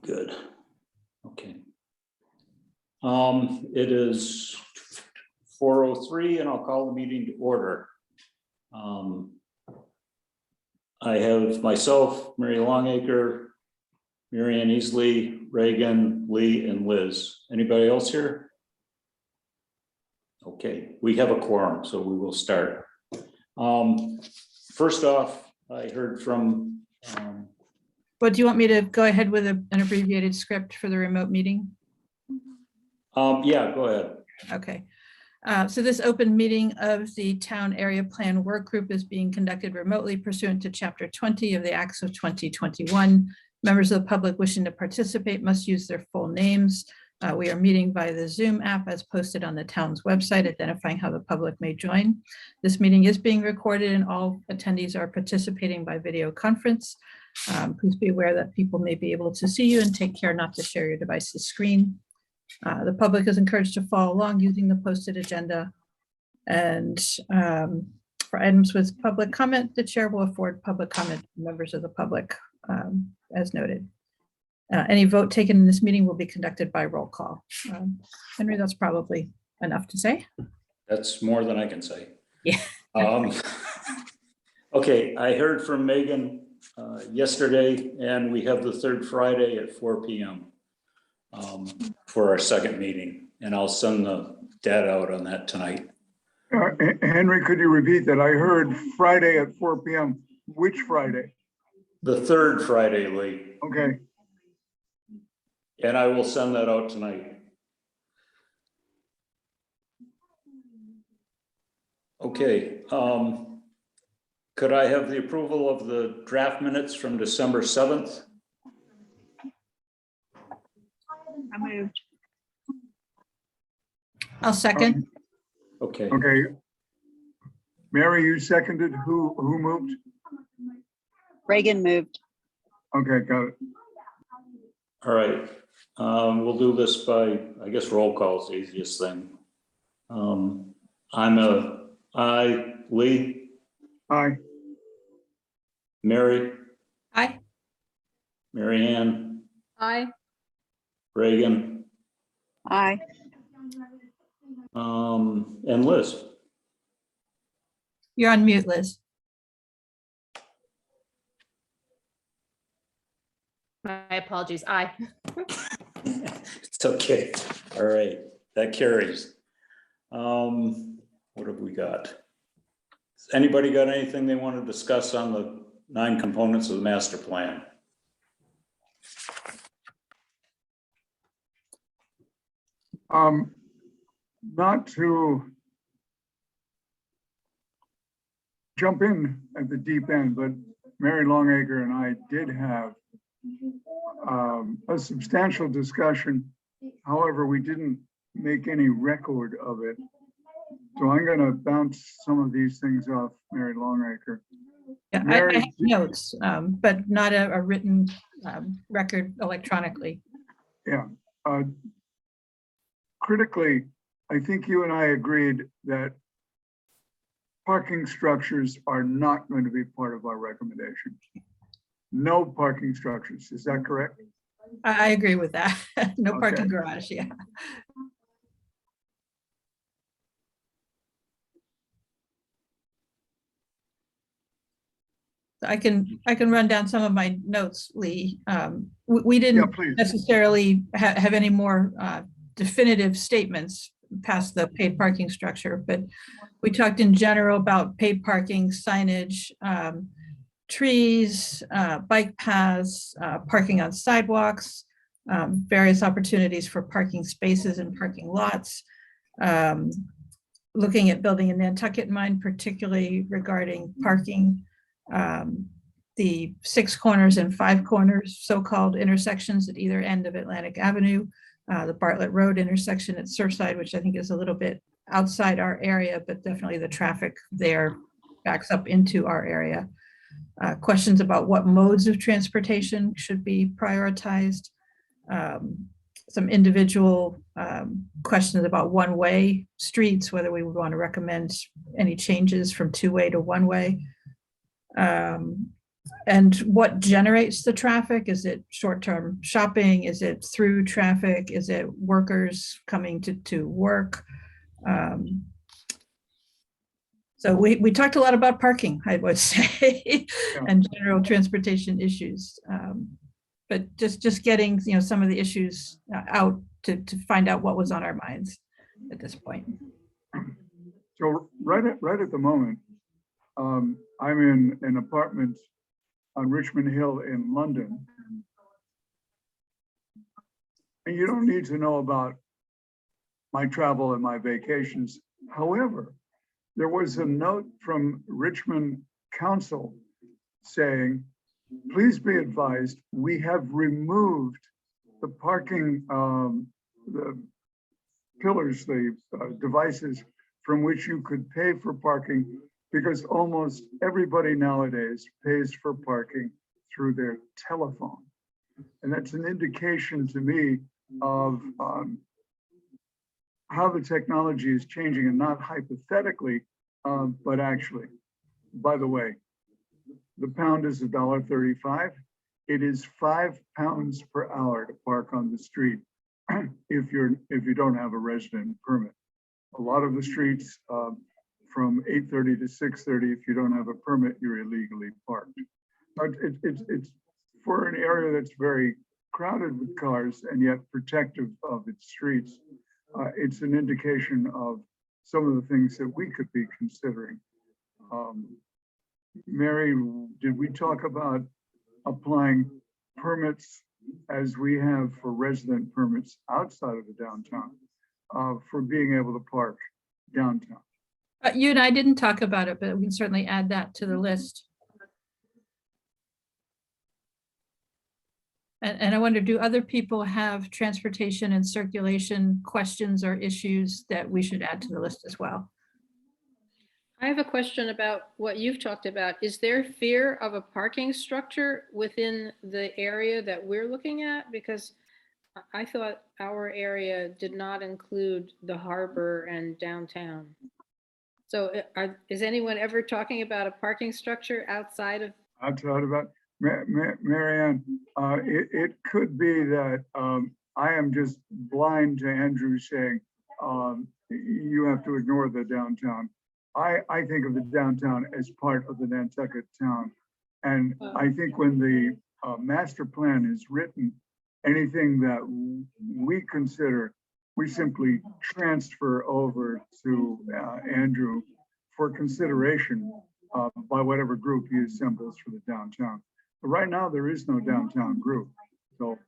Good. Okay. It is 4:03 and I'll call the meeting to order. I have myself, Mary Longacre, Mary Ann Easley, Reagan, Lee, and Liz. Anybody else here? Okay, we have a quorum, so we will start. First off, I heard from But do you want me to go ahead with an abbreviated script for the remote meeting? yeah, go ahead. Okay. So this open meeting of the Town Area Plan Work Group is being conducted remotely pursuant to Chapter 20 of the Acts of 2021. Members of the public wishing to participate must use their full names. We are meeting via the Zoom app as posted on the town's website, identifying how the public may join. This meeting is being recorded and all attendees are participating by video conference. Please be aware that people may be able to see you and take care not to share your device's screen. The public is encouraged to follow along using the posted agenda. And for items with public comment, the chair will afford public comment to members of the public as noted. Any vote taken in this meeting will be conducted by roll call. Henry, that's probably enough to say. That's more than I can say. Yeah. Okay, I heard from Megan yesterday, and we have the third Friday at 4 p.m. For our second meeting, and I'll send the data out on that tonight. Henry, could you repeat that? I heard Friday at 4 p.m. Which Friday? The third Friday, Lee. Okay. And I will send that out tonight. Okay. Could I have the approval of the draft minutes from December 7th? I moved. I'll second. Okay. Okay. Mary, you seconded. Who moved? Reagan moved. Okay, got it. All right. We'll do this by, I guess, roll call is the easiest thing. I, Lee. Aye. Mary. Aye. Mary Ann. Aye. Reagan. Aye. And Liz. You're on mute, Liz. My apologies. Aye. It's okay. All right, that carries. What have we got? Has anybody got anything they want to discuss on the 9 components of the master plan? Not to jump in at the deep end, but Mary Longacre and I did have a substantial discussion. However, we didn't make any record of it. So I'm going to bounce some of these things off Mary Longacre. Yeah, I have notes, but not a written record electronically. Yeah. Critically, I think you and I agreed that parking structures are not going to be part of our recommendation. No parking structures, is that correct? I agree with that. No parking Okay. garage, yeah. I can run down some of my notes, Lee. We Yeah, didn't please. necessarily have any more definitive statements past the paid parking structure, but we talked in general about paid parking, signage, trees, bike paths, parking on sidewalks, various opportunities for parking spaces and parking lots. Looking at building in Nantucket in mind, particularly regarding parking. The 6 corners and 5 corners, so-called intersections at either end of Atlantic Avenue, the Bartlett Road intersection at Surfside, which I think is a little bit outside our area, but definitely the traffic there backs up into our area. Questions about what modes of transportation should be prioritized. Some individual questions about one-way streets, whether we would want to recommend any changes from 2-way to 1-way. And what generates the traffic? Is it short-term shopping? Is it through traffic? Is it workers coming to work? So we talked a lot about parking, I would say, and general transportation issues. But just getting, some of the issues out to find out what was on our minds at this point. So right at the moment, I'm in an apartment on Richmond Hill in London. And you don't need to know about my travel and my vacations. However, there was a note from Richmond Council saying, please be advised, we have removed the parking, the pillars, the devices from which you could pay for parking, because almost everybody nowadays pays for parking through their telephone. And that's an indication to me of how the technology is changing, and not hypothetically, but actually. By the way, the pound is $1.35. It is £5 per hour to park on the street if you don't have a resident permit. A lot of the streets from 8:30 to 6:30, if you don't have a permit, you're illegally parked. But it's for an area that's very crowded with cars and yet protective of its streets. It's an indication of some of the things that we could be considering. Mary, did we talk about applying permits as we have for resident permits outside of the downtown for being able to park downtown? You and I didn't talk about it, but we can certainly add that to the list. And I wonder, do other people have transportation and circulation questions or issues that we should add to the list as well? I have a question about what you've talked about. Is there fear of a parking structure within the area that we're looking at? Because I thought our area did not include the harbor and downtown. So is anyone ever talking about a parking structure outside of? Outside of that, Marianne, it could be that I am just blind to Andrew saying you have to ignore the downtown. I think of the downtown as part of the Nantucket town. And I think when the master plan is written, anything that we consider, we simply transfer over to Andrew for consideration by whatever group he assembles for the downtown. But right now, there is no downtown group. So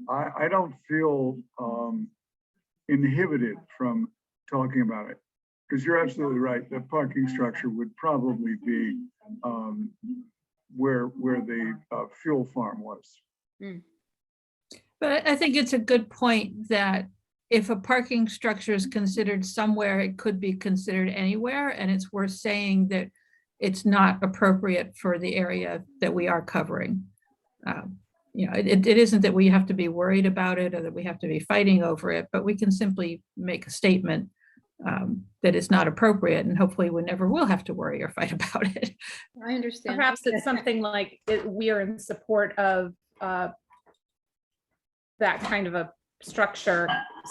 I don't feel inhibited from talking about it. Because you're absolutely right, the parking structure would probably be where the fuel farm was. But I think it's a good point that if a parking structure is considered somewhere, it could be considered anywhere. And it's worth saying that it's not appropriate for the area that we are covering. It isn't that we have to be worried about it or that we have to be fighting over it, but we can simply make a statement that it's not appropriate, and hopefully we never will have to worry or fight about it. I understand. Perhaps it's something like we are in support of that kind of a structure,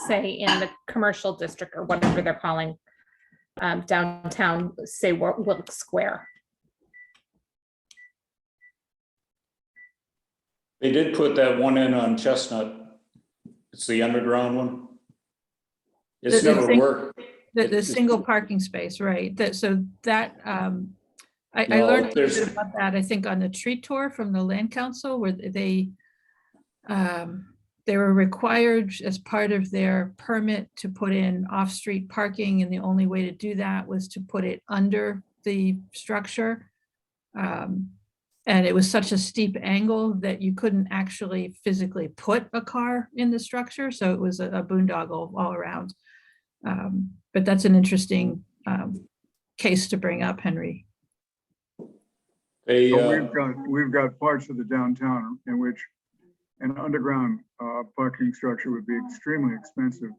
say in the commercial district or whatever they're calling downtown, say Wilk Square. They did put that one in on Chestnut. It's the underground one. It's never worked. The single parking space, right? I No, learned a bit about that, I think, on the tree tour from the land council, where they were required as part of their permit to put in off-street parking, and the only way to do that was to put it under the structure. And it was such a steep angle that you couldn't actually physically put a car in the structure, so it was a boondoggle all around. But that's an interesting case to bring up, Henry. We've got parts of the downtown in which an underground parking structure would be extremely expensive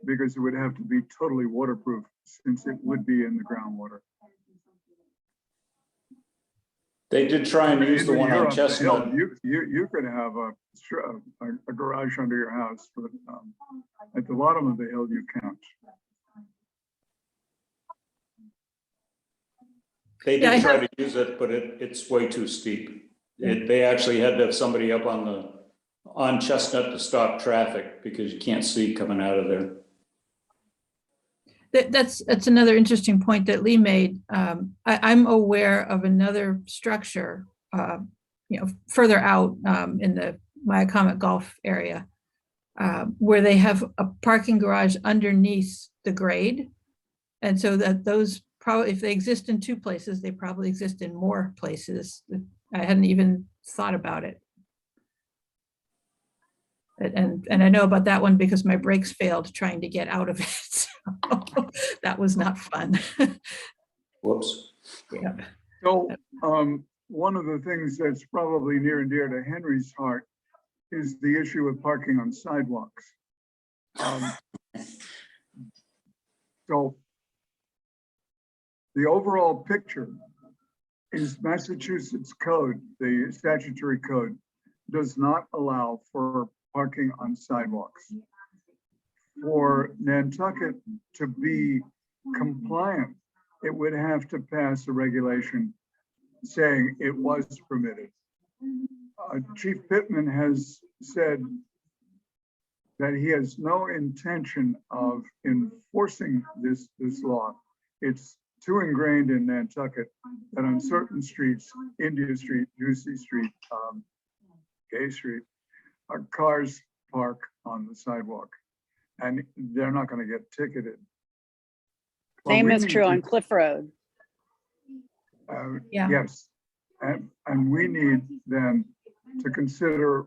because it would have to be totally waterproof since it would be in the groundwater. They did try and use the one You're on up the hill. Chestnut. You could have a garage under your house, but at the bottom of the hill, you can't. They Yeah, I did try to use it, but it's way too steep. They actually had to have somebody up on Chestnut to stop traffic because you can't see coming out of there. That's another interesting point that Lee made. I'm aware of another structure, further out in the Myacomet Golf area, where they have a parking garage underneath the grade. And so that those probably, if they exist in two places, they probably exist in more places. I hadn't even thought about it. And I know about that one because my brakes failed trying to get out of it. So that was not fun. Whoops. Yeah. So one of the things that's probably near and dear to Henry's heart is the issue of parking on sidewalks. So the overall picture is Massachusetts code, the statutory code, does not allow for parking on sidewalks. For Nantucket to be compliant, it would have to pass a regulation saying it was permitted. Chief Pittman has said that he has no intention of enforcing this law. It's too ingrained in Nantucket that on certain streets, India Street, Juicy Street, Gay Street, our cars park on the sidewalk and they're not going to get ticketed. Well, Same we is need true to- on Cliff Road. Yeah. Yes, and we need them to consider,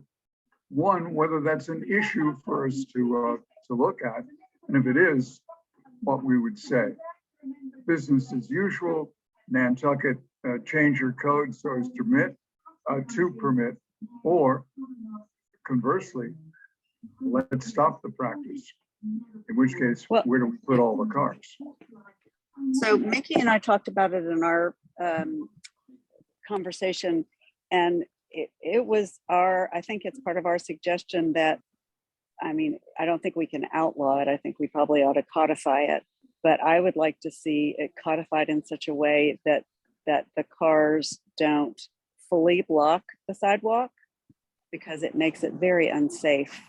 one, whether that's an issue for us to look at, and if it is, what we would say. Business as usual, Nantucket, change your code so as to permit, or conversely, let's stop the practice. In which case, Well- where do we put all the cars? So Mickey and I talked about it in our conversation, and it was I think it's part of our suggestion that, I mean, I don't think we can outlaw it. I think we probably ought to codify it, but I would like to see it codified in such a way that the cars don't fully block the sidewalk, because it makes it very unsafe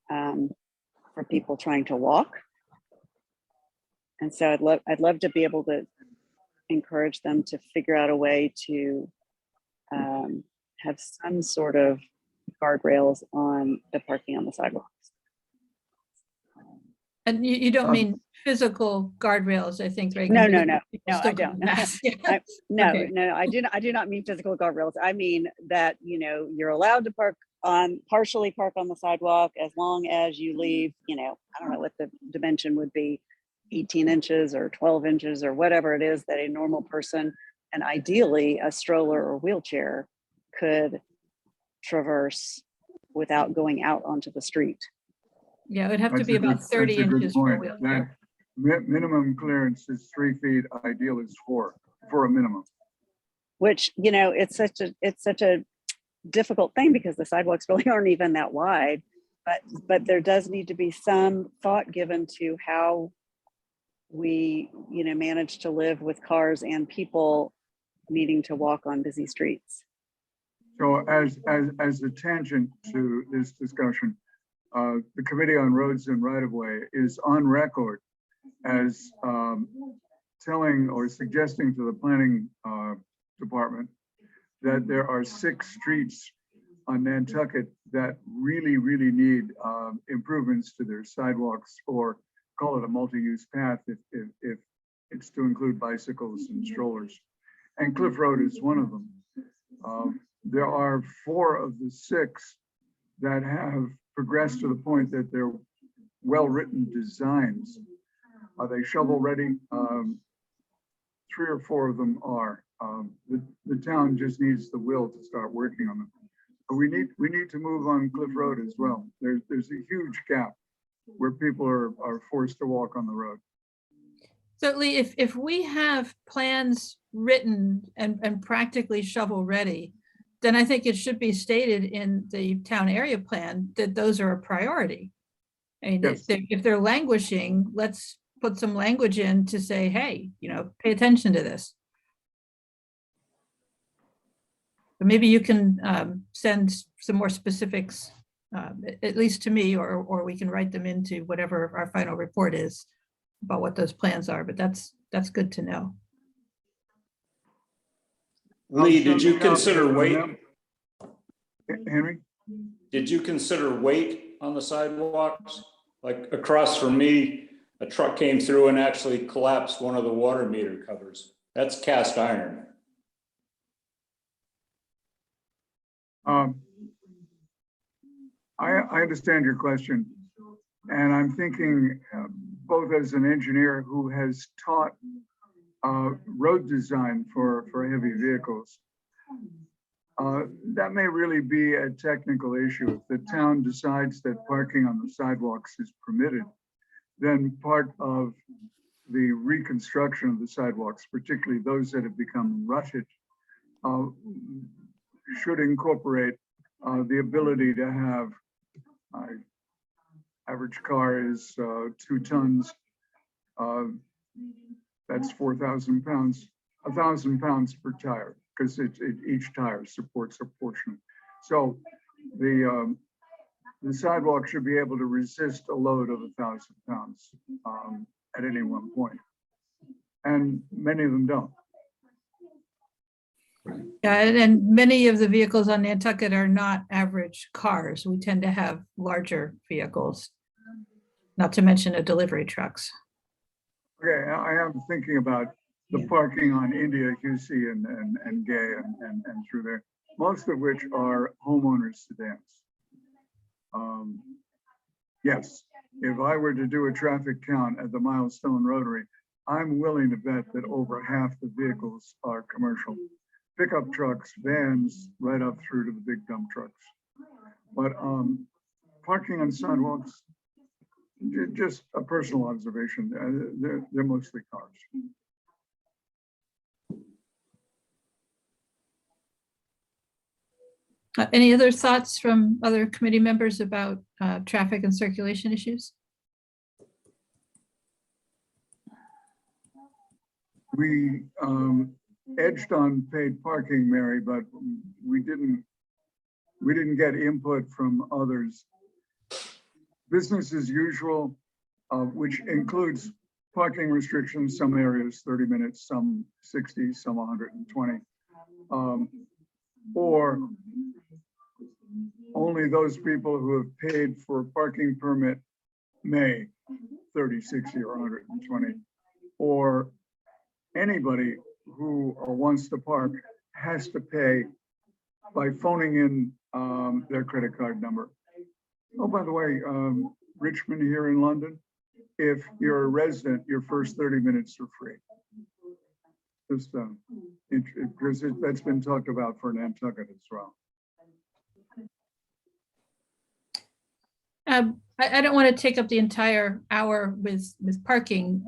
for people trying to walk. And so I'd love to be able to encourage them to figure out a way to have some sort of guardrails on the parking on the sidewalks. And you don't mean physical guardrails, I think, Reagan. No, because no, people no, I still don't. go past. Yeah. No, Okay. no, I do not mean physical guardrails. I mean that, you're allowed to partially park on the sidewalk as long as you leave, I don't know what the dimension would be, 18 inches or 12 inches or whatever it is that a normal person, and ideally a stroller or wheelchair, could traverse without going out onto the street. Yeah, it would have to That's be a good- about 30 that's a good inches for a point. wheelchair. That minimum clearance is 3 feet, ideal is 4 for a minimum. Which, it's such a difficult thing because the sidewalks really aren't even that wide, but there does need to be some thought given to how we, manage to live with cars and people needing to walk on busy streets. So as a tangent to this discussion, the Committee on Roads and Right-of-Way is on record as telling or suggesting to the Planning Department that there are 6 streets on Nantucket that really, really need improvements to their sidewalks, or call it a multi-use path if it's to include bicycles and strollers. And Cliff Road is one of them. There are 4 of the 6 that have progressed to the point that they're well-written designs. Are they shovel-ready? 3 or 4 of them are. The town just needs the will to start working on them. But we need to move on Cliff Road as well. There's a huge gap where people are forced to walk on the road. So Lee, if we have plans written and practically shovel ready, then I think it should be stated in the town area plan that those are a priority. I mean, Yes. if they're languishing, let's put some language in to say, hey, pay attention to this. But maybe you can send some more specifics, at least to me, or we can write them into whatever our final report is about what those plans are, but that's good to know. Lee, did you I'll send consider a weight? mem- Henry? Did you consider weight on the sidewalks? Like across from me, a truck came through and actually collapsed one of the water meter covers. That's cast iron. I understand your question, and I'm thinking both as an engineer who has taught road design for heavy vehicles. That may really be a technical issue. If the town decides that parking on the sidewalks is permitted, then part of the reconstruction of the sidewalks, particularly those that have become rutted, should incorporate the ability to have, average car is 2 tons. That's 4,000 pounds, 1,000 pounds per tire, because each tire supports a portion. So the sidewalk should be able to resist a load of 1,000 pounds at any one point. And many of them don't. Yeah, and many of the vehicles on Nantucket are not average cars. We tend to have larger vehicles, not to mention the delivery trucks. Okay, I am thinking about the parking on India, QC and Gay and through there, most of which are homeowners sedans. Yes, if I were to do a traffic count at the Milestone Rotary, I'm willing to bet that over half the vehicles are commercial. Pickup trucks, vans, right up through to the big dump trucks. But parking on sidewalks, just a personal observation, they're mostly cars. Any other thoughts from other committee members about traffic and circulation issues? We edged on paid parking, Mary, but we didn't get input from others. Business as usual, which includes parking restrictions, some areas 30 minutes, some 60, some 120. Or only those people who have paid for a parking permit may 30, 60, or 120. Or anybody who wants to park has to pay by phoning in their credit card number. Oh, by the way, Richmond here in London, if you're a resident, your first 30 minutes are free. Just because that's been talked about for Nantucket as well. I don't want to take up the entire hour with parking,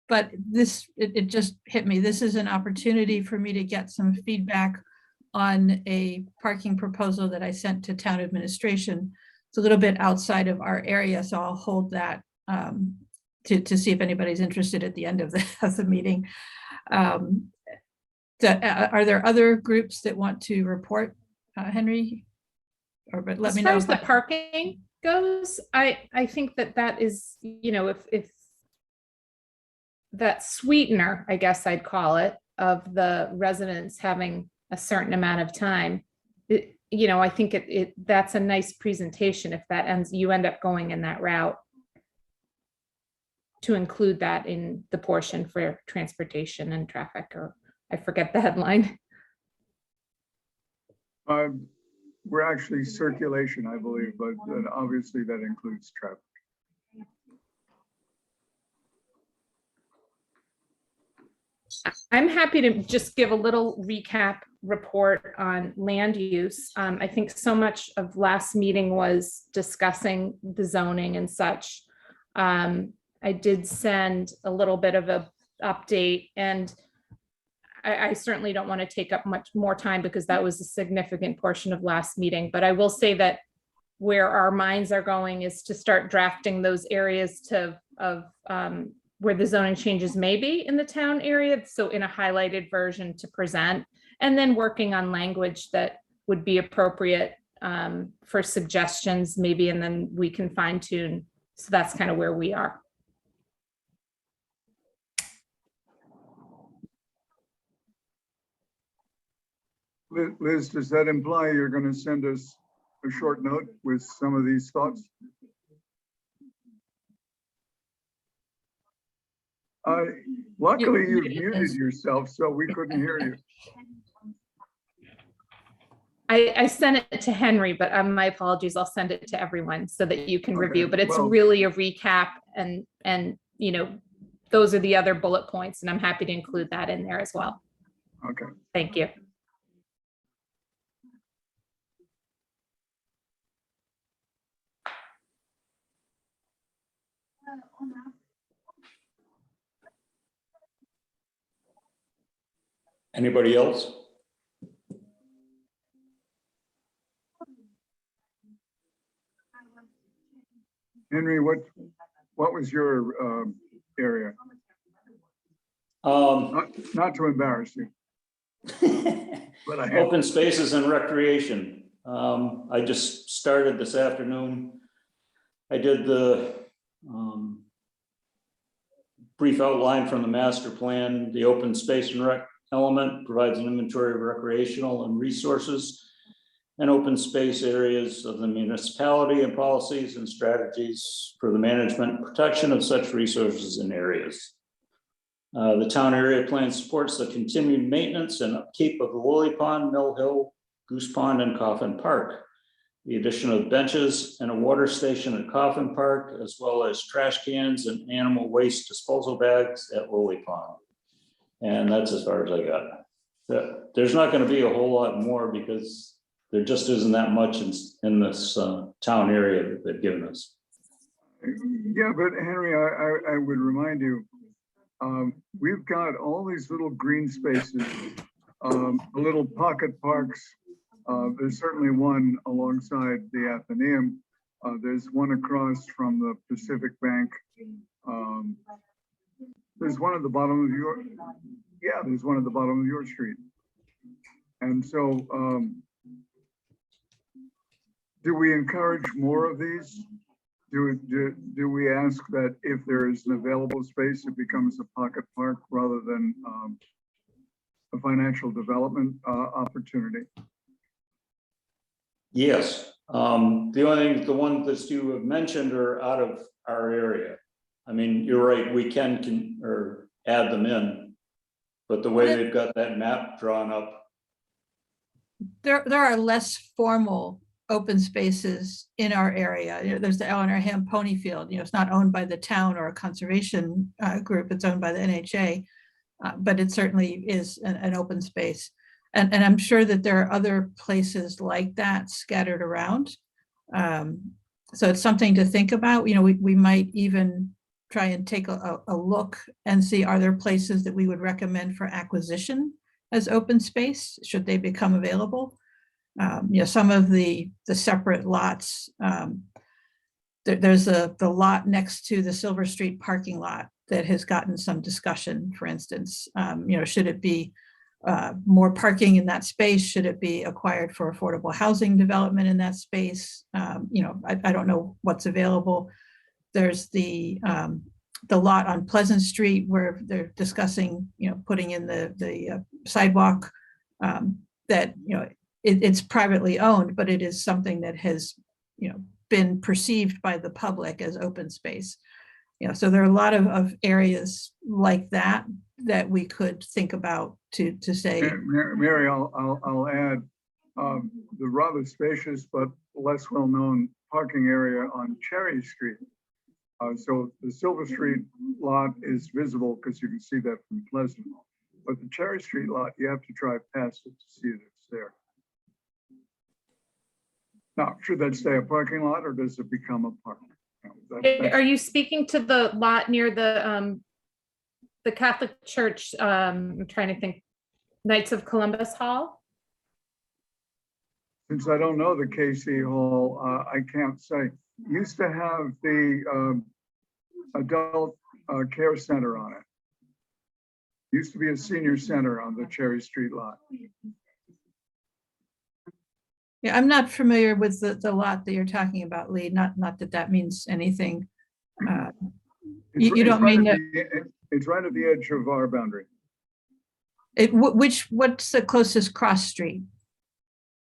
but it just hit me. This is an opportunity for me to get some feedback on a parking proposal that I sent to town administration. It's a little bit outside of our area, so I'll hold that to see if anybody's interested at the end of the meeting. Are there other groups that want to report, Henry? But let As me far know. as the parking goes, I think that is, if that sweetener, I guess I'd call it, of the residents having a certain amount of time, I think that's a nice presentation if you end up going in that route, to include that in the portion for transportation and traffic, or I forget the headline. We're actually circulation, I believe, but obviously that includes traffic. I'm happy to just give a little recap report on land use. I think so much of last meeting was discussing the zoning and such. I did send a little bit of a update, and I certainly don't want to take up much more time because that was a significant portion of last meeting. But I will say that where our minds are going is to start drafting those areas where the zoning changes may be in the town area. So in a highlighted version to present, and then working on language that would be appropriate for suggestions maybe, and then we can fine tune. So that's kind of where we are. Liz, does that imply you're going to send us a short note with some of these thoughts? Luckily, you've muted yourself, so we couldn't hear you. I sent it to Henry, but my apologies. I'll send it to everyone so that you can Okay, review, but it's well- really a recap and, you know, those are the other bullet points, and I'm happy to include that in there as well. Okay. Thank you. Anybody else? Henry, what was your area? Not to embarrass you, but I have. Open spaces and recreation. I just started this afternoon. I did the brief outline from the master plan. The open space and rec element provides an inventory of recreational and resources and open space areas of the municipality and policies and strategies for the management and protection of such resources and areas. The town area plan supports the continued maintenance and upkeep of the Lily Pond, Mill Hill, Goose Pond, and Coffin Park. The addition of benches and a water station at Coffin Park, as well as trash cans and animal waste disposal bags at Lily Pond. And that's as far as I got. There's not going to be a whole lot more because there just isn't that much in this town area that they've given us. Yeah, but Henry, I would remind you, we've got all these little green spaces, little pocket parks. There's certainly one alongside the Athenaeum. There's one across from the Pacific Bank. There's one at the bottom of there's one at the bottom of your street. And so, do we encourage more of these? Do we ask that if there is an available space, it becomes a pocket park rather than a financial development opportunity? Yes, the ones that you have mentioned are out of our area. I mean, you're right, we can or add them in, but the way they've got that map drawn up. There are less formal open spaces in our area. You know, there's the Eleanor Ham Pony Field. You know, it's not owned by the town or a conservation group. It's owned by the NHA, but it certainly is an open space. And I'm sure that there are other places like that scattered around. So it's something to think about. You know, we might even try and take a look and see, are there places that we would recommend for acquisition as open space, should they become available? You know, some of the separate lots, there's the lot next to the Silver Street parking lot that has gotten some discussion, for instance. You know, should it be more parking in that space? Should it be acquired for affordable housing development in that space? You know, I don't know what's available. There's the lot on Pleasant Street where they're discussing, you know, putting in the sidewalk that, you know, it's privately owned, but it is something that has, you know, been perceived by the public as open space. You know, so there are a lot of areas like that we could think about to say. Mary, I'll add the rather spacious but less well-known parking area on Cherry Street. So the Silver Street lot is visible because you can see that from Pleasant. But the Cherry Street lot, you have to drive past it to see that it's there. Now, should that stay a parking lot or does it become a park? You know, Are you speaking to the lot near the Catholic Church? I'm trying to think, Knights of Columbus Hall? Since I don't know the KC Hall, I can't say. Used to have the adult care center on it. Used to be a senior center on the Cherry Street lot. Yeah, I'm not familiar with the lot that you're talking about, Lee. Not that that means anything. You don't mean that It's right at the edge of our boundary. what's the closest cross street?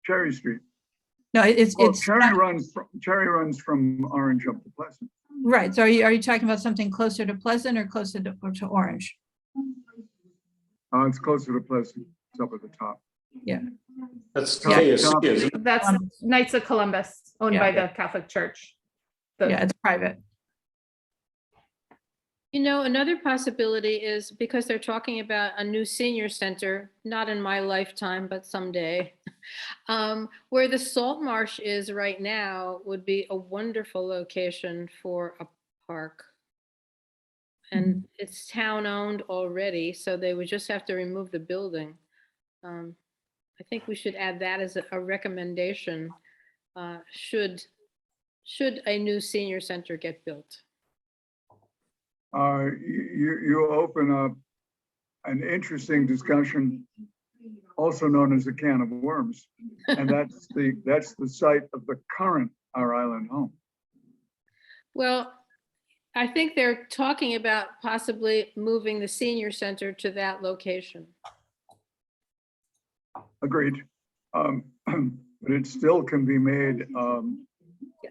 Cherry Street. No, it's Well, Cherry runs from Orange up to Pleasant. right. So are you talking about something closer to Pleasant or closer to Orange? It's closer to Pleasant. It's up at the top. Yeah. That's Yeah. KSC, isn't it? That's Knights of Columbus, owned Yeah. by the Catholic Church. Yeah, it's private. You know, another possibility is because they're talking about a new senior center, not in my lifetime, but someday, where the salt marsh is right now would be a wonderful location for a park. And it's town owned already, so they would just have to remove the building. I think we should add that as a recommendation, should a new senior center get built. You open up an interesting discussion, also known as a can of worms, and that's the site of the current Our Island home. Well, I think they're talking about possibly moving the senior center to that location. Agreed, but it still can be made.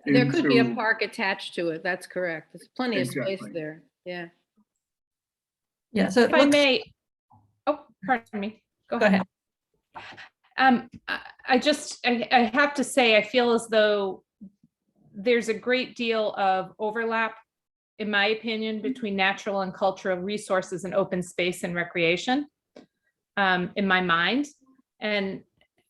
There could be a into- park attached to it. That's correct. There's plenty of space Exactly. there. Yeah. Yeah. So If I may, oh, pardon me. Go go ahead. ahead. I have to say, I feel as though there's a great deal of overlap, in my opinion, between natural and cultural resources and open space and recreation, in my mind. And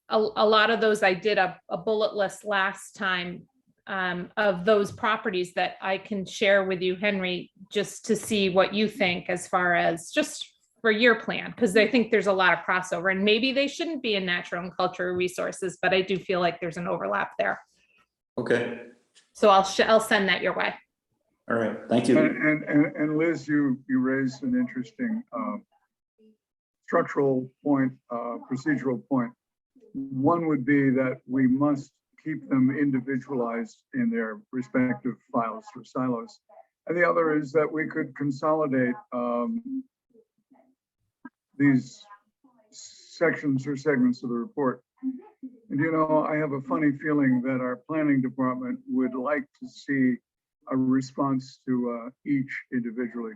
a lot of those, I did a bullet list last time of those properties that I can share with you, Henry, just to see what you think as far as just for your plan, because I think there's a lot of crossover, and maybe they shouldn't be in natural and cultural resources, but I do feel like there's an overlap there. Okay, So I'll send that your way. all right, thank you. And Liz, you raised an interesting structural point, procedural point. One would be that we must keep them individualized in their respective files or silos. And the other is that we could consolidate these sections or segments of the report. And you know, I have a funny feeling that our planning department would like to see a response to each individually.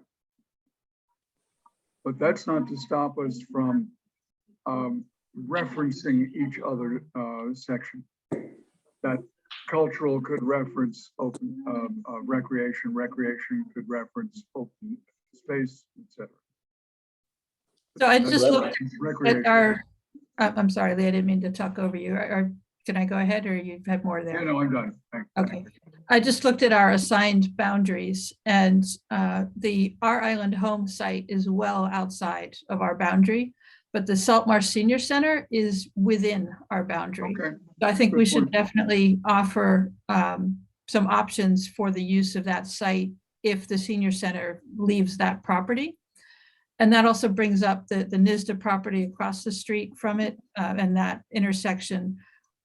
But that's not to stop us from referencing each other section. That cultural could reference open recreation, recreation could reference open space, etc. So I just looked Recreation. at our, I'm sorry, Lee, I didn't mean to talk over you. Can I go ahead, or you have more there? Yeah, no, I'm done. Thanks. Okay, I just looked at our assigned boundaries, and the Our Island home site is well outside of our boundary, but the Salt Marsh Senior Center is within our boundary. Okay. So I think we Good should point. definitely offer some options for the use of that site if the senior center leaves that property. And that also brings up the NISDA property across the street from it, and that intersection.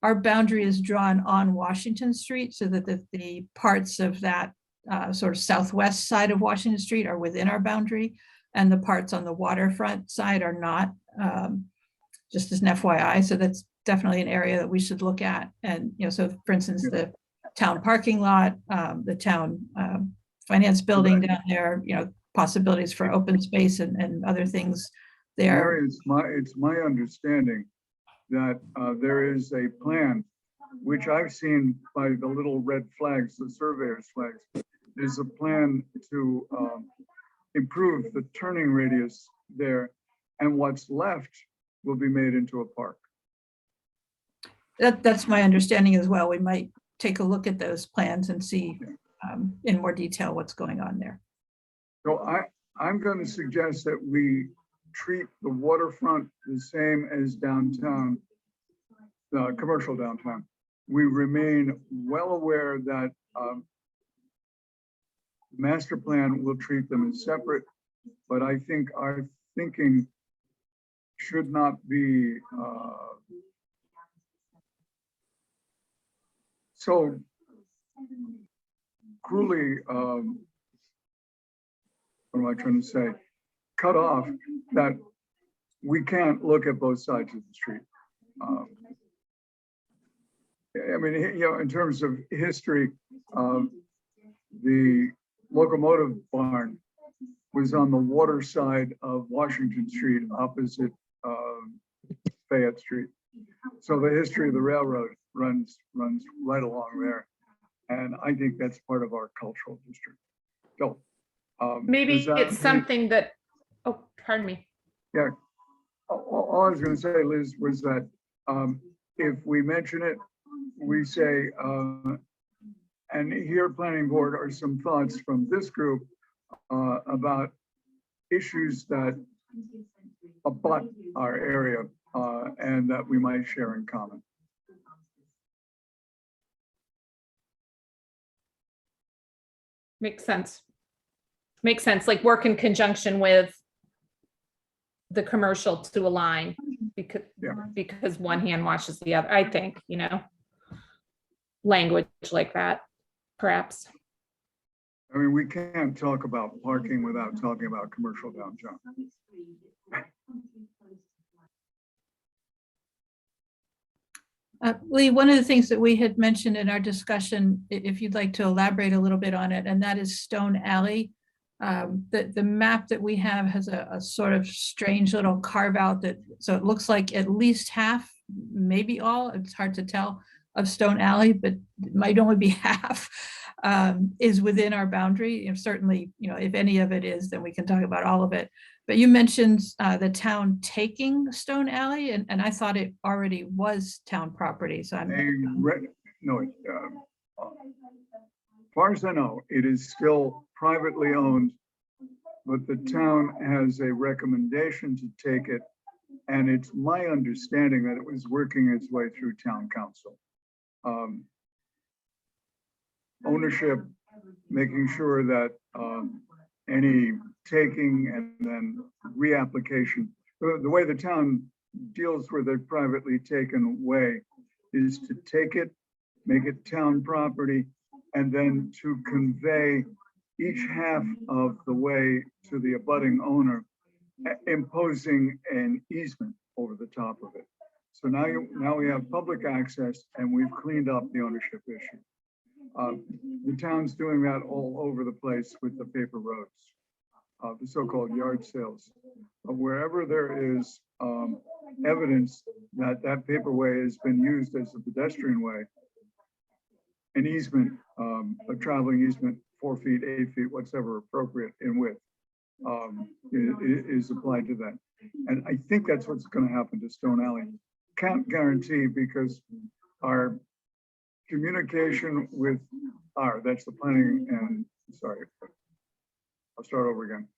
Our boundary is drawn on Washington Street, so that the parts of that sort of southwest side of Washington Street are within our boundary, and the parts on the waterfront side are not, just as an FYI. So that's definitely an area that we should look at. And, you know, so for instance, the town parking lot, the town finance building Right. down there, you know, possibilities for open space and other things there. Mary, it's my understanding that there is a plan, which I've seen by the little red flags, the surveyor's flags. There's a plan to improve the turning radius there, and what's left will be made into a park. That's my understanding as well. We might take a look at those plans and see in more detail what's going on there. So I'm going to suggest that we treat the waterfront the same as downtown, commercial downtown. We remain well aware that master plan will treat them as separate, but I think our thinking should not be so cruelly, what am I trying to say, cut off that we can't look at both sides of the street. I mean, you know, in terms of history, the locomotive barn was on the water side of Washington Street opposite Fayette Street. So the history of the railroad runs right along there. And I think that's part of our cultural district. So Maybe does that it's make- something that, oh, pardon me. Yeah, all I was going to say, Liz, was that if we mention it, we say, and here, planning board, are some thoughts from this group about issues that abut our area and that we might share in common. Makes sense. Makes sense, like work in conjunction with the commercial to align because one hand washes the other, I think, you know, language like that, perhaps. I mean, we can't talk about parking without talking about commercial downtown. Lee, one of the things that we had mentioned in our discussion, if you'd like to elaborate a little bit on it, and that is Stone Alley. The map that we have has a sort of strange little carve out that, so it looks like at least half, maybe all, it's hard to tell, of Stone Alley, but it might only be half, is within our boundary. And certainly, you know, if any of it is, then we can talk about all of it. But you mentioned the town taking Stone Alley, and I thought it already was town property, so No, as far as I know, it is still privately owned, but the town has a recommendation to take it. And it's my understanding that it was working its way through town council. Ownership, making sure that any taking and then reapplication, the way the town deals with a privately taken way is to take it, make it town property, and then to convey each half of the way to the abutting owner, imposing an easement over the top of it. So now we have public access and we've cleaned up the ownership issue. The town's doing that all over the place with the paper roads, the so-called yard sales. Wherever there is evidence that that paperway has been used as a pedestrian way, an easement, a traveling easement, 4 feet, 8 feet, whatever appropriate in width, is applied to that. And I think that's what's going to happen to Stone Alley. Can't guarantee, because our communication with that's the planning and, sorry, I'll start over again.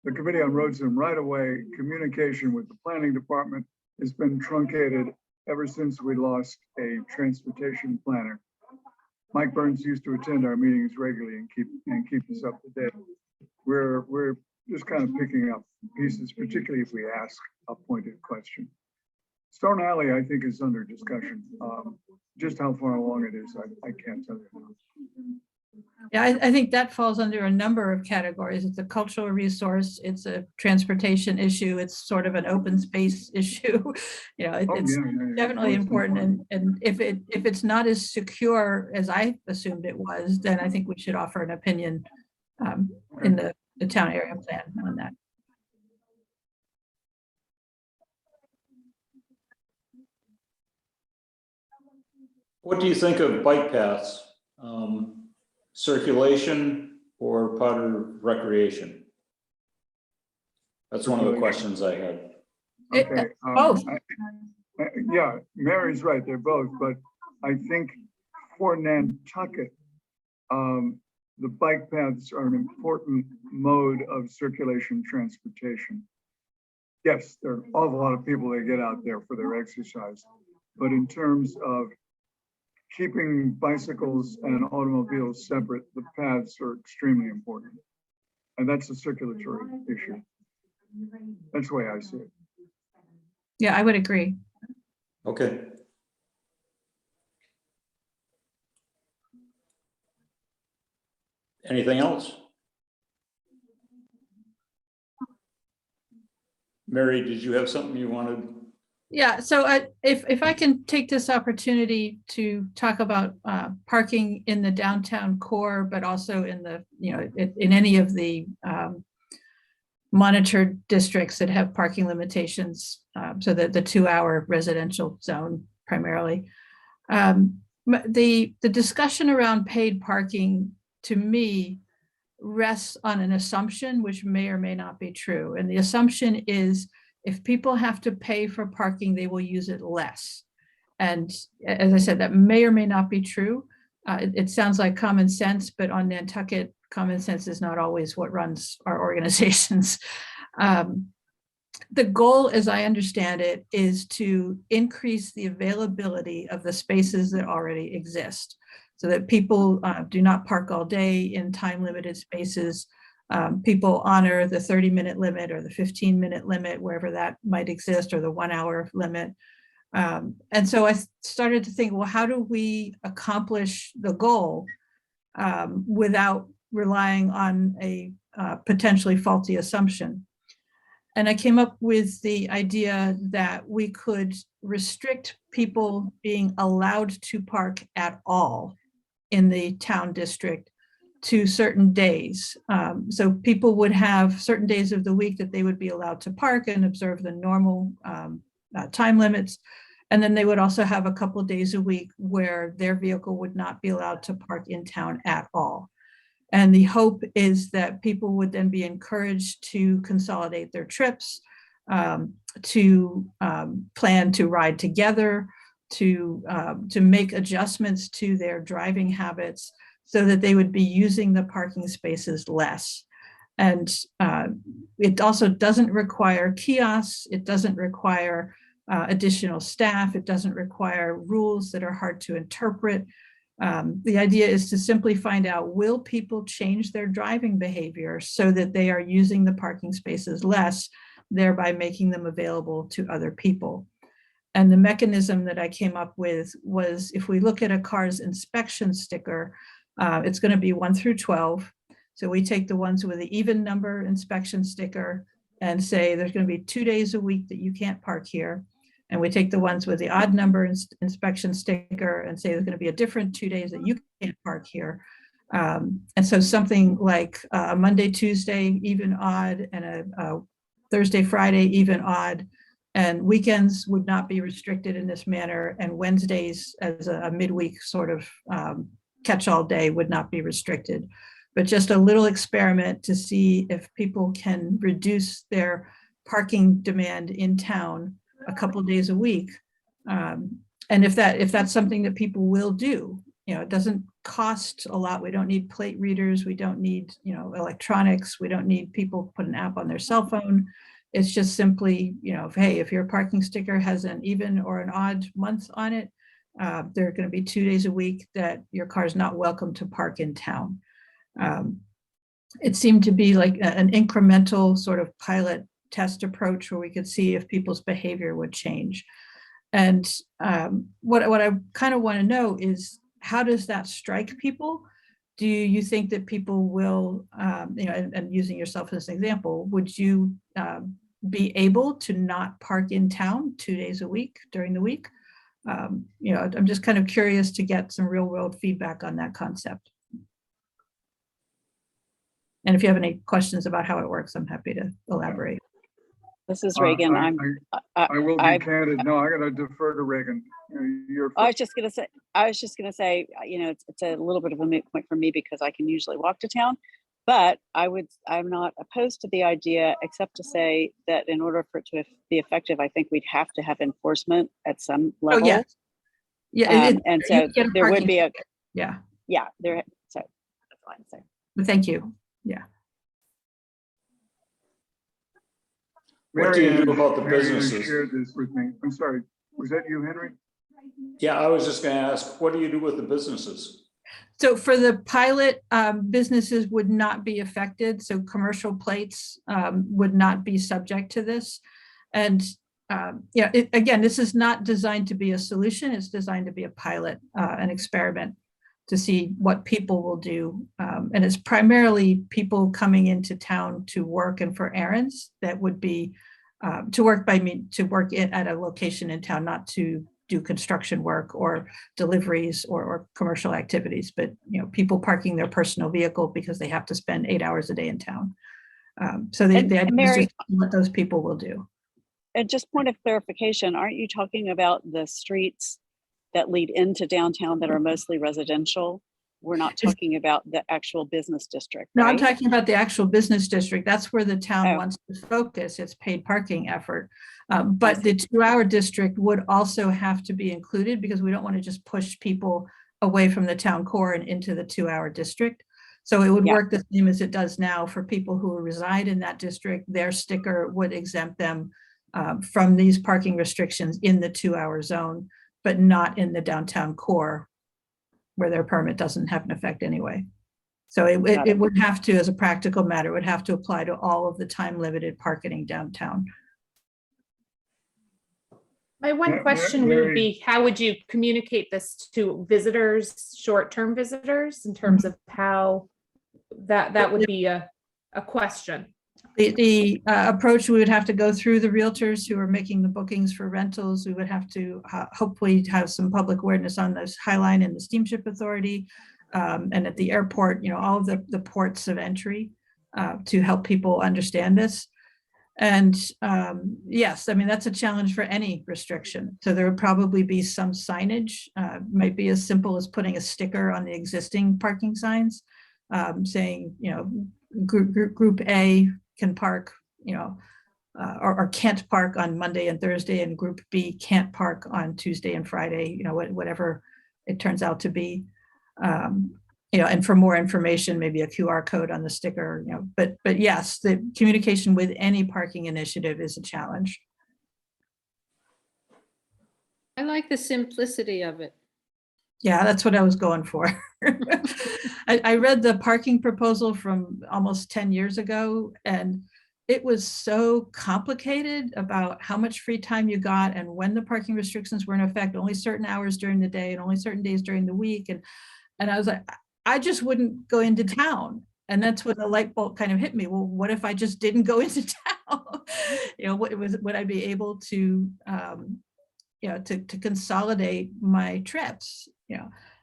The Committee on Roads and Right-of-Way communication with the planning department has been truncated ever since we lost a transportation planner. Mike Burns used to attend our meetings regularly and keep us up to date. We're just kind of picking up pieces, particularly if we ask a pointed question. Stone Alley, I think, is under discussion. Just how far along it is, I can't tell you now. Yeah, I think that falls under a number of categories. It's a cultural resource, it's a transportation issue, it's sort of an open space issue. You know, it's definitely important. And if it's not as secure as I assumed it was, then I think we should offer an opinion in the town area plan on that. What do you think of bike paths? Circulation or part of recreation? That's one of the questions I had. Okay. Both. Yeah, Mary's right, they're both, but I think for Nantucket, the bike paths are an important mode of circulation transportation. Yes, there are an awful lot of people that get out there for their exercise, but in terms of keeping bicycles and automobiles separate, the paths are extremely important. And that's a circulatory issue. That's the way I see it. Yeah, I would agree. Okay. Anything else? Mary, did you have something you wanted? Yeah, so if I can take this opportunity to talk about parking in the downtown core, but also in the, in any of the monitored districts that have parking limitations, so that the 2-hour residential zone primarily. The discussion around paid parking, to me, rests on an assumption which may or may not be true. And the assumption is if people have to pay for parking, they will use it less. And as I said, that may or may not be true. It sounds like common sense, but on Nantucket, common sense is not always what runs our organizations. The goal, as I understand it, is to increase the availability of the spaces that already exist, so that people do not park all day in time-limited spaces. People honor the 30-minute limit or the 15-minute limit, wherever that might exist, or the 1-hour limit. And so I started to think, well, how do we accomplish the goal without relying on a potentially faulty assumption? And I came up with the idea that we could restrict people being allowed to park at all in the town district to certain days. So people would have certain days of the week that they would be allowed to park and observe the normal time limits. And then they would also have a couple of days a week where their vehicle would not be allowed to park in town at all. And the hope is that people would then be encouraged to consolidate their trips, to plan to ride together, to make adjustments to their driving habits so that they would be using the parking spaces less. And it also doesn't require kiosks. It doesn't require additional staff. It doesn't require rules that are hard to interpret. The idea is to simply find out, will people change their driving behavior so that they are using the parking spaces less, thereby making them available to other people? And the mechanism that I came up with was, if we look at a car's inspection sticker, it's going to be 1 through 12. So we take the ones with the even number inspection sticker and say there's going to be 2 days a week that you can't park here. And we take the ones with the odd number inspection sticker and say there's going to be a different 2 days that you can't park here. And so something like a Monday, Tuesday, even odd, and a Thursday, Friday, even odd, and weekends would not be restricted in this manner. And Wednesdays as a midweek sort of catch-all day would not be restricted. But just a little experiment to see if people can reduce their parking demand in town a couple of days a week. And if that's something that people will do, it doesn't cost a lot. We don't need plate readers. We don't need, electronics. We don't need people to put an app on their cell phone. It's just simply, hey, if your parking sticker has an even or an odd month on it, there are going to be 2 days a week that your car is not welcome to park in town. It seemed to be like an incremental sort of pilot test approach where we could see if people's behavior would change. And what I kind of want to know is, how does that strike people? Do you think that people will, and using yourself as an example, would you be able to not park in town 2 days a week during the week? I'm just kind of curious to get some real world feedback on that concept. And if you have any questions about how it works, I'm happy to elaborate. This is Reagan. I will be candid. No, I got to defer to Reagan. I was just gonna say, it's a little bit of a moot point for me because I can usually walk to town, but I'm not opposed to the idea, except to say that in order for it to be effective, I think we'd have to have enforcement at some level. Oh, yes. Yeah. And so there would be yeah. So fine, sir. But thank you. Yeah. What do you do Mary Ann- about the Mary Ann businesses? shared this with me. I'm sorry, was that you, Henry? Yeah, I was just gonna ask, what do you do with the businesses? So for the pilot, businesses would not be affected. So commercial plates would not be subject to this. And yeah, again, this is not designed to be a solution. It's designed to be a pilot, an experiment to see what people will do. And it's primarily people coming into town to work and for errands that would be to work at a location in town, not to do construction work or deliveries or commercial activities, but people parking their personal vehicle because they have to spend 8 hours a day in town. So the idea is Mary, just what those people will do. and just point of clarification, aren't you talking about the streets that lead into downtown that are mostly residential? We're not talking about the actual business district, No, I'm right? talking about the actual business district. That's where the town Oh. wants to focus its paid parking effort. But the 2-hour district would also have to be included because we don't want to just push people away from the town core and into the 2-hour district. So it would Yeah. work the same as it does now for people who reside in that district. Their sticker would exempt them from these parking restrictions in the 2-hour zone, but not in the downtown core where their permit doesn't have an effect anyway. So it would have to, as a practical matter, would have to apply to all of the time limited parking downtown. My one question would be, how would you communicate this to visitors, short-term visitors, in terms of how that would be a question? The approach, we would have to go through the realtors who are making the bookings for rentals. We would have to hopefully have some public awareness on this High Line and the Steamship Authority, and at the airport, all of the ports of entry to help people understand this. And yes, I mean, that's a challenge for any restriction. So there would probably be some signage, might be as simple as putting a sticker on the existing parking signs saying, group A can park, or can't park on Monday and Thursday, and group B can't park on Tuesday and Friday, whatever it turns out to be. And for more information, maybe a QR code on the sticker, but yes, the communication with any parking initiative is a challenge. I like the simplicity of it. Yeah, that's what I was going for. I read the parking proposal from almost 10 years ago, and it was so complicated about how much free time you got and when the parking restrictions were in effect, only certain hours during the day and only certain days during the week. And I was like, I just wouldn't go into town. And that's when the light bulb kind of hit me. Well, what if I just didn't go into town? Would I be able to, to consolidate my trips?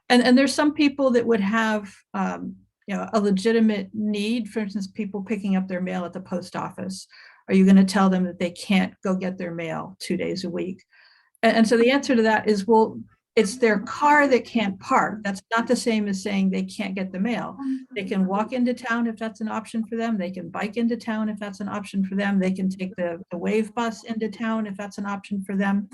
And there's some people that would have, a legitimate need. For instance, people picking up their mail at the post office. Are you going to tell them that they can't go get their mail 2 days a week? And so the answer to that is, well, it's their car that can't park. That's not the same as saying they can't get the mail. They can walk into town if that's an option for them. They can bike into town if that's an option for them. They can take the wave bus into town if that's an option for them.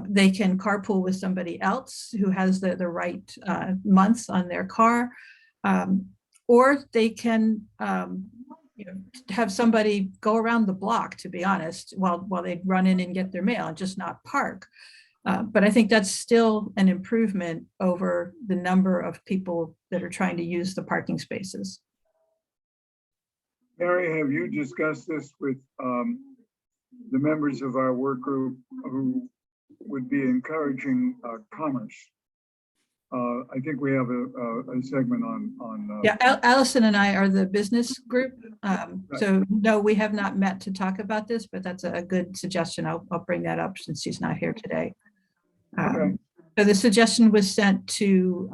They can carpool with somebody else who has the right months on their car. Or they can have somebody go around the block, to be honest, while they run in and get their mail and just not park. But I think that's still an improvement over the number of people that are trying to use the parking spaces. Mary, have you discussed this with the members of our work group who would be encouraging commerce? I think we have a segment on. Yeah, Allison and I are the business group. So no, we have not met to talk about this, but that's a good suggestion. I'll bring that up since she's not here today. Okay. So the suggestion was sent to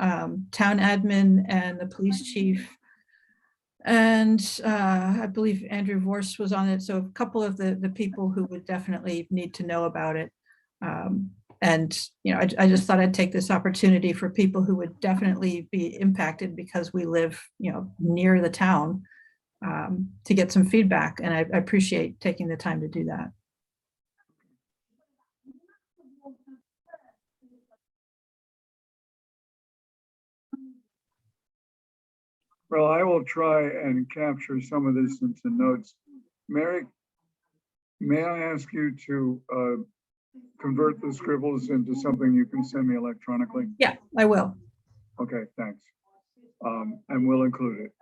town admin and the police chief. And I believe Andrew Vorse was on it. So a couple of the people who would definitely need to know about it. And I just thought I'd take this opportunity for people who would definitely be impacted because we live, near the town, to get some feedback. And I appreciate taking the time to do that. Well, I will try and capture some of this into notes. Mary, may I ask you to convert the scribbles into something you can send me electronically? Yeah, I will. Okay, thanks. And we'll include it.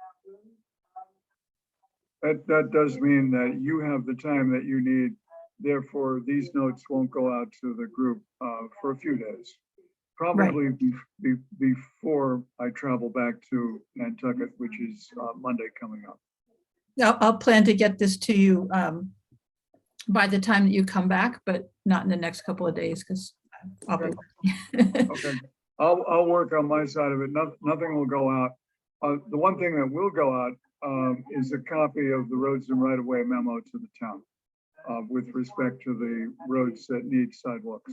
That does mean that you have the time that you need. Therefore, these notes won't go out to the group for a few days. Probably before I travel back to Nantucket, which is Monday coming up. I'll plan to get this to you by the time that you come back, but not in the next couple of days because I'll be working. Okay, I'll work on my side of it. Nothing will go out. The one thing that will go out is a copy of the roads and right-of-way memo to the town with respect to the roads that need sidewalks.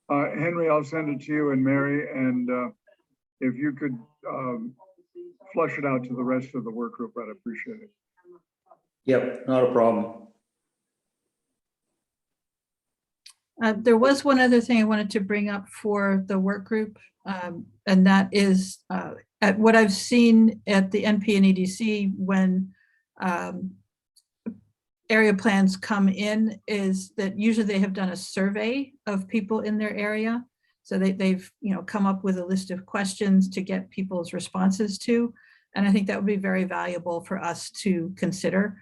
Henry, I'll send it to you and Mary, and if you could flush it out to the rest of the work group, I'd appreciate it. Yep, not a problem. There was one other thing I wanted to bring up for the work group, and that is at what I've seen at the NP and EDC when area plans come in is that usually they have done a survey of people in their area. So they've come up with a list of questions to get people's responses to. And I think that would be very valuable for us to consider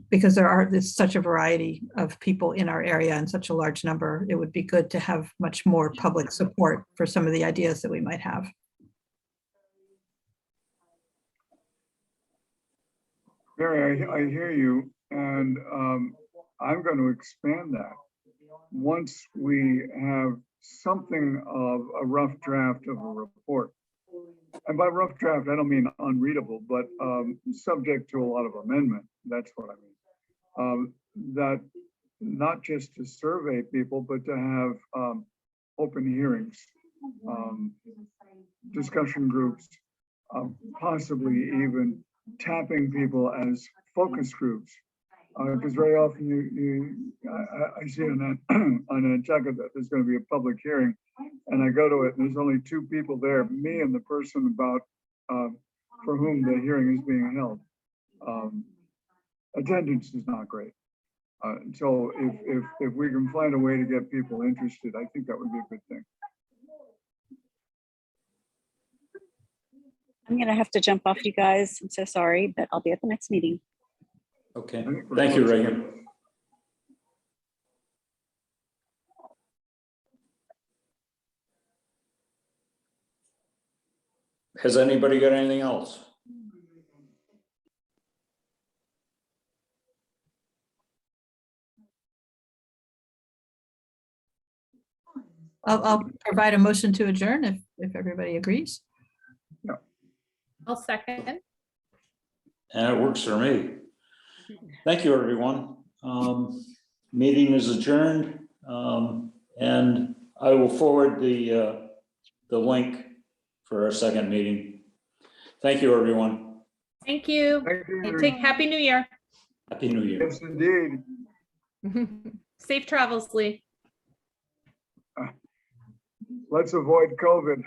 because there's such a variety of people in our area and such a large number. It would be good to have much more public support for some of the ideas that we might have. Mary, I hear you, and I'm going to expand that. Once we have something of a rough draft of a report, and by rough draft, I don't mean unreadable, but subject to a lot of amendment. That's what I mean. That not just to survey people, but to have open hearings, discussion groups, possibly even tapping people as focus groups. Because very often I see on Nantucket that there's going to be a public hearing, and I go to it, and there's only two people there, me and the person about for whom the hearing is being held. Attendance is not great. So if we can find a way to get people interested, I think that would be a good thing. I'm gonna have to jump off, you guys. I'm so sorry, but I'll be at the next meeting. Okay, thank you, Reagan. Has anybody got anything else? I'll provide a motion to adjourn if everybody agrees. I'll second. And it works for me. Thank you, everyone. Meeting is adjourned, and I will forward the link for our second meeting. Thank you, everyone. Thank you. Thank you. And take Happy New Year. Happy New Year. Yes, indeed. Safe travels, Lee. Let's avoid COVID.